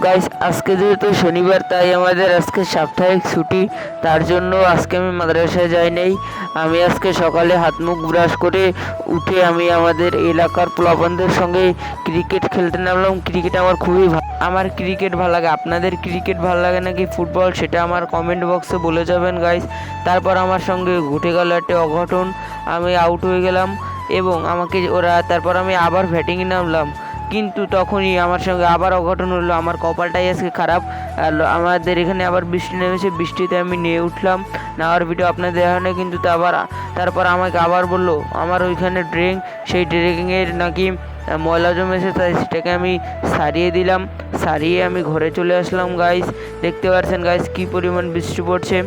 Guys আজকে যেহেতু শনিবার তাই আমাদের আজকে সাপ্তাহিক ছুটি, তার জন্য আজকে আমি মাদ্রাসায় যাই নাই। আমি আজকে সকালে হাত মুখ ব্রাশ করে উঠে আমি আমাদের এলাকার পোলাপানদের সঙ্গে ক্রিকেট খেলতে নামলাম। ক্রিকেট আমার আমার ক্রিকেট ভালো লাগে। আপনাদের ক্রিকেট ভালো লাগে নাকি ফুটবল, সেটা আমার কমেন্ট বক্সে বলে যাবেন গাইস। তারপর আমার সঙ্গে ঘটে গেল একটা অঘটন, আমি আউট হয়ে গেলাম এবং তারপর আমি আবার ব্যাটিংয়ে নামলাম, কিন্তু তখনই আমার সঙ্গে আবার অঘটন হলো। আমার কপালটাই আজকে খারাপ। আমাদের এখানে আবার বৃষ্টি নেমেছে, বৃষ্টিতে আমি নিয়ে উঠলাম, নেওয়ার ভিডিও আপনাদের এখানে কিন্তু তারপর আমাকে আবার বললো আমার ওইখানে সেই ড্রেনের নাকি ময়লা জমেছে, তাই সেটাকে আমি সারিয়ে দিলাম। সারিয়ে আমি ঘরে চলে আসলাম গাইস। দেখতে পাচ্ছেন গাইস কী পরিমাণ বৃষ্টি পড়ছে।